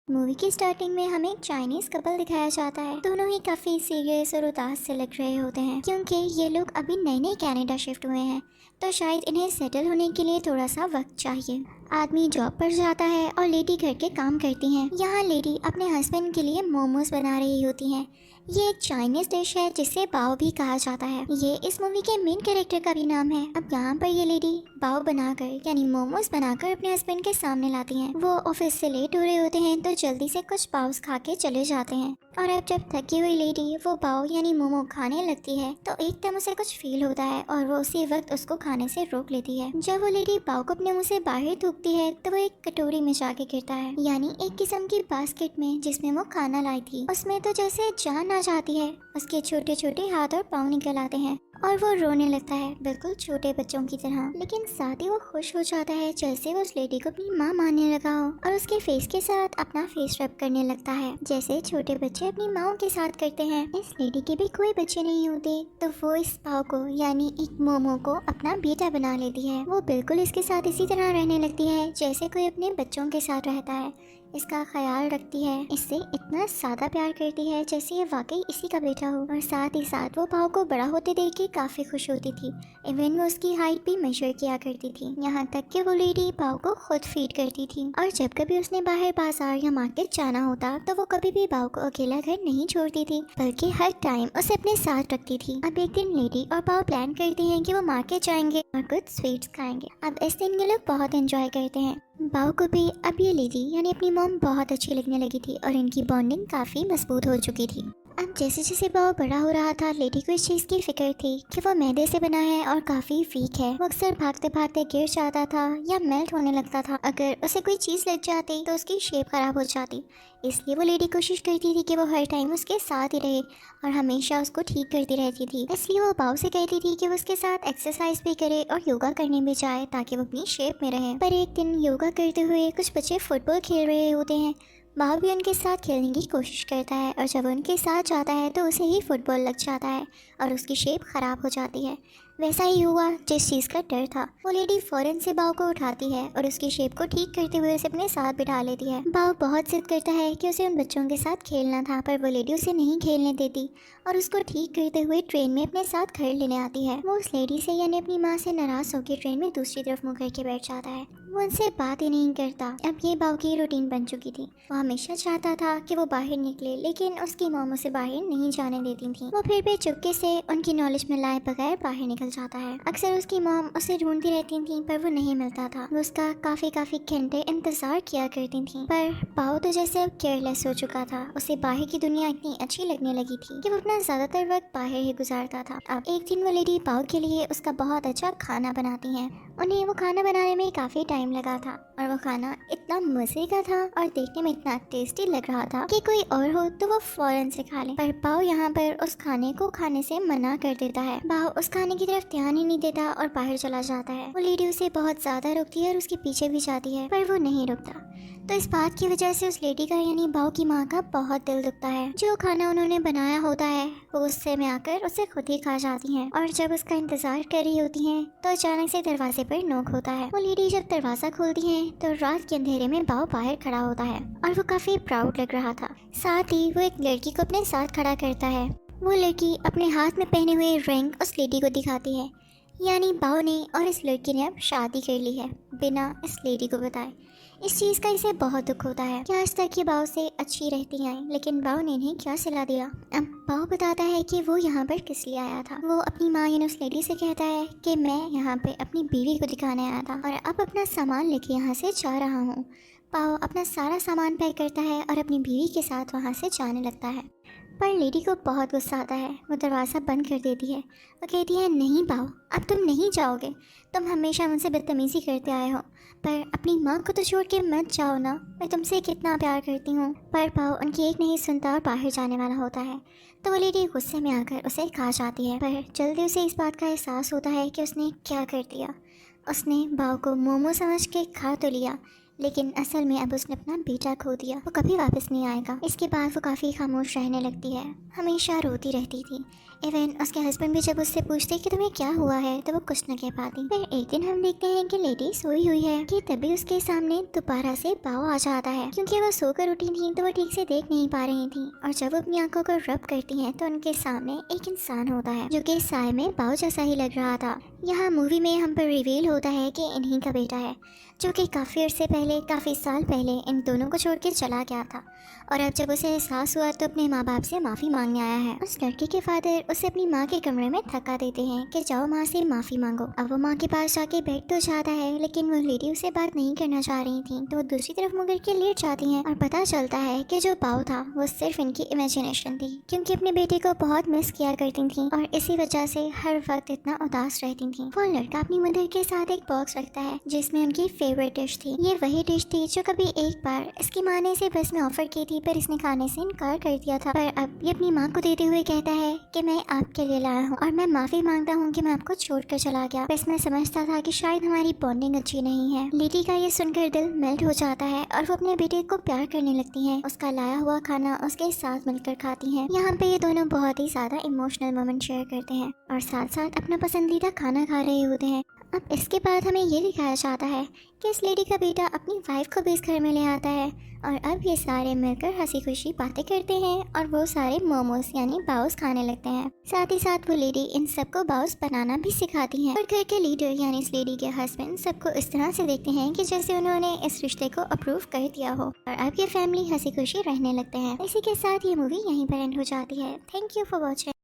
Movie की starting में हमें एक चाइनीज कपल दिखाया जाता है। दोनों ही काफी सीरियस और उदास से लग रहे होते हैं क्योंकि ये लोग अभी नए नए कनाडा शिफ्ट हुए हैं, तो शायद इन्हें सेटल होने के लिए थोड़ा सा वक्त चाहिए। आदमी जॉब पर जाता है और लेडी घर के काम करती हैं। यहाँ लेडी अपने हस्बैंड के लिए मोमोज बना रही होती हैं। ये एक चाइनीज डिश है जिसे बाओ भी कहा जाता है। ये इस मूवी के मेन कैरेक्टर का भी नाम है। अब यहाँ पर ये लेडी बाओ बनाकर यानी मोमोज बनाकर अपने हस्बैंड के सामने लाती हैं। वो ऑफिस से लेट हो रहे होते हैं तो जल्दी से कुछ बाउस खा के चले जाते हैं। और अब जब थकी हुई लेडी वो बाओ यानी मोमो खाने लगती है तो एकदम उसे कुछ फील होता है और वो उसी वक्त उसको खाने से रोक लेती है। जब वो लेडी बाओ को अपने मुंह से बाहर थूकती है तो वो एक कटोरी में जाके गिरता है, यानी एक किस्म की बास्केट में जिसमें वो खाना लाई थी। उसमें तो जैसे जान आ जाती है। उसके छोटे छोटे हाथ और पाँव निकल आते हैं और वो रोने लगता है बिल्कुल छोटे बच्चों की तरह। लेकिन साथ ही वो खुश हो जाता है जैसे वो उस लेडी को अपनी माँ मानने लगा हो और उसके फेस के साथ अपना फेस रब करने लगता है जैसे छोटे बच्चे अपनी माँ के साथ करते हैं। इस लेडी के भी कोई बच्चे नहीं होते तो वो इस पाव को यानी एक मोमो को अपना बेटा बना लेती है। वो बिल्कुल इसके साथ इसी तरह रहने लगती है जैसे कोई अपने बच्चों के साथ रहता है। इसका ख्याल रखती है, इससे इतना ज़्यादा प्यार करती है जैसे ये वाकई इसी का बेटा हो। और साथ ही साथ वो पाव को बड़ा होते देख के काफ़ी खुश होती थी। इवन वो उसकी हाइट भी मेजर किया करती थी, यहाँ तक कि वो लेडी पाव को खुद फीड करती थी। और जब कभी उसने बाहर बाजार या मार्केट जाना होता तो वो कभी भी पाव को अकेला घर नहीं छोड़ती थी, बल्कि हर टाइम उसे अपने साथ रखती थी। अब एक दिन लेडी और पाव प्लान करते हैं कि वो मार्केट जाएंगे और कुछ स्वीट्स खाएंगे। अब इस दिन ये लोग बहुत एंजॉय करते हैं। बाओ को भी अब ये लेडी यानी अपनी मॉम बहुत अच्छी लगने लगी थी और इनकी बॉन्डिंग काफ़ी मजबूत हो चुकी थी। अब जैसे जैसे बाओ बड़ा हो रहा था लेडी को इस चीज़ की फिक्र थी कि वो मैदे से बना है और काफ़ी वीक है। वो अक्सर भागते भागते गिर जाता था या मेल्ट होने लगता था। अगर उसे कोई चीज़ लग जाती तो उसकी शेप खराब हो जाती। इसलिए वो लेडी कोशिश करती थी कि वो हर टाइम उसके साथ ही रहे और हमेशा उसको ठीक करती रहती थी। इसलिए वो बाओ से कहती थी कि वो उसके साथ एक्सरसाइज भी करे और योगा करने भी जाए ताकि वो अपनी शेप में रहे। पर एक दिन योगा करते हुए कुछ बच्चे फुटबॉल खेल रहे होते हैं। बाओ भी उनके साथ खेलने की कोशिश करता है और जब उनके साथ जाता है तो उसे ही फुटबॉल लग जाता है और उसकी शेप ख़राब हो जाती है। वैसा ही हुआ जिस चीज़ का डर था। वो लेडी फ़ौरन से बाओ को उठाती है और उसकी शेप को ठीक करते हुए उसे अपने साथ बिठा लेती है। बाओ बहुत जिद करता है कि उसे उन बच्चों के साथ खेलना था, पर वो लेडी उसे नहीं खेलने देती और उसको ठीक करते हुए ट्रेन में अपने साथ घर लेने आती है। वो उस लेडी से यानी अपनी माँ से नाराज़ होकर ट्रेन में दूसरी तरफ मुँह करके बैठ जाता है। वो उनसे बात ही नहीं करता। अब ये बाओ की रूटीन बन चुकी थी। वो हमेशा चाहता था कि वो बाहर निकले, लेकिन उसकी मॉम उसे बाहर नहीं जाने देती थी। वो फिर भी चुपके से उनकी नॉलेज में लाए बगैर बाहर निकल जाता है। अक्सर उसकी मॉम उसे ढूंढती रहती थी पर वो नहीं मिलता था। वो उसका काफी घंटे इंतजार किया करती थी, पर बाओ तो जैसे अब केयरलेस हो चुका था। उसे बाहर की दुनिया इतनी अच्छी लगने लगी थी कि वो अपना ज्यादातर वक्त बाहर ही गुजारता था। अब एक दिन वो लेडी बाओ के लिए उसका बहुत अच्छा खाना बनाती है। उन्हें वो खाना बनाने में काफ़ी टाइम लगा था और वो खाना इतना मज़े का था और देखने में इतना टेस्टी लग रहा था कि कोई और हो तो वो फ़ौरन से खा ले। पर बाओ यहाँ पर उस खाने को खाने से मना कर देता है। बाओ उस खाने की तरफ ध्यान ही नहीं देता और बाहर चला जाता है। वो लेडी उसे बहुत ज़्यादा रोकती है और उसके पीछे भी जाती है, पर वो नहीं रुकता। तो इस बात की वजह से उस लेडी का यानी बाओ की माँ का बहुत दिल दुखता है। जो खाना उन्होंने बनाया होता है वो गुस्से में आकर उसे खुद ही खा जाती हैं। और जब उसका इंतजार कर रही होती हैं तो अचानक से दरवाजे पर नॉक होता है। वो लेडी जब दरवाजा खोलती है तो रात के अंधेरे में बाओ बाहर खड़ा होता है और वो काफी प्राउड लग रहा था। साथ ही वो एक लड़की को अपने साथ खड़ा करता है। वो लड़की अपने हाथ में पहने हुए रिंग उस लेडी को दिखाती है, यानी बाओ ने और इस लड़की ने अब शादी कर ली है बिना इस लेडी को बताए। इस चीज़ का इसे बहुत दुख होता है कि आज तक ये बाओ से अच्छी रहती आई, लेकिन बाओ ने इन्हें क्या सिला दिया। अब बाओ बताता है कि वो यहाँ पर किस लिए आया था। वो अपनी माँ यानी उस लेडी से कहता है कि मैं यहाँ पे अपनी बीवी को दिखाने आया था और अब अपना सामान लेके यहाँ से जा रहा हूँ। बाओ अपना सारा सामान पैक करता है और अपनी बीवी के साथ वहाँ से जाने लगता है, पर लेडी को बहुत गुस्सा आता है। वो दरवाज़ा बंद कर देती है। वो कहती है, नहीं बाओ, अब तुम नहीं जाओगे। तुम हमेशा मुझसे बदतमीज़ी करते आए हो, पर अपनी माँ को तो छोड़ के मत जाओ ना, मैं तुमसे कितना प्यार करती हूँ। पर बाओ उनकी एक नहीं सुनता और बाहर जाने वाला होता है। तो वो लेडी गुस्से में आकर उसे खा जाती है, पर जल्दी उसे इस बात का एहसास होता है कि उसने क्या कर दिया। उसने बाओ को मोमो समझ के खा तो लिया, लेकिन असल में अब उसने अपना बेटा खो दिया, वो कभी वापस नहीं आएगा। इसके बाद वो काफ़ी खामोश रहने लगती है, हमेशा रोती रहती थी। इवन उसके हस्बैंड भी जब उससे पूछते कि तुम्हें क्या हुआ है तो वो कुछ न कह पाती। फिर एक दिन हम देखते हैं कि लेडी सोई हुई है कि तभी उसके सामने दोबारा से बाव आ जाता है। क्योंकि वो सोकर उठी थी तो वो ठीक से देख नहीं पा रही थी, और जब वो अपनी आंखों को रब करती हैं तो उनके सामने एक इंसान होता है जो कि साय में बाव जैसा ही लग रहा था। यहाँ मूवी में हम पर रिवील होता है कि इन्हीं का बेटा है, जो कि काफ़ी अर्से पहले, काफ़ी साल पहले इन दोनों को छोड़ के चला गया था। और अब जब उसे एहसास हुआ तो अपने माँ बाप से माफ़ी मांगने आया है। उस लड़के के फादर उसे अपनी माँ के कमरे में थका देते हैं कि जाओ माँ से माफ़ी मांगो। अब वो माँ के पास जाके बैठ तो जाता है, लेकिन वो लेडी उसे बात नहीं करना चाह रही थी, तो वो दूसरी तरफ मुड़ के लेट जाती हैं और पता चलता है कि जो बाव था वो सिर्फ इनकी इमेजिनेशन थी, क्योंकि अपने बेटे को बहुत मिस किया करती थी और इसी वजह से हर वक्त इतना उदास रहती थी। वो लड़का अपनी मदर के साथ एक बॉक्स रखता है जिसमें उनकी फेवरेट डिश थी। ये वही डिश थी जो कभी एक बार इसकी माँ ने इसे बस में ऑफर की थी, पर इसने खाने से इनकार कर दिया था। पर अब ये अपनी माँ को देते हुए कहता है कि मैं आपके लिए लाया हूँ और मैं माफी मांगता हूँ कि मैं आपको छोड़कर चला गया। बस मैं समझता था कि शायद हमारी बॉन्डिंग अच्छी नहीं है। लेडी का ये सुनकर दिल मेल्ट हो जाता है और वो अपने बेटे को प्यार करने लगती है। उसका लाया हुआ खाना उसके साथ मिलकर खाती है। यहाँ पे ये दोनों बहुत ही ज्यादा इमोशनल मोमेंट शेयर करते हैं और साथ साथ अपना पसंदीदा खाना खा रहे होते हैं। अब इसके बाद हमें ये दिखाया जाता है कि इस लेडी का बेटा अपनी वाइफ को भी इस घर में ले आता है और अब ये सारे मिलकर हंसी खुशी बातें करते हैं और वो सारे मोमोज यानी बाउस खाने लगते हैं। साथ ही साथ वो लेडी इन सबको बाउस बनाना भी सिखाती है और घर के लीडर यानी इस लेडी के हस्बैंड सबको इस तरह से देखते हैं कि जैसे उन्होंने इस रिश्ते को अप्रूव कर दिया हो, और अब ये फैमिली हंसी खुशी रहने लगते हैं। इसी के साथ ये मूवी यहीं पर एंड हो जाती है। Thank you for watching.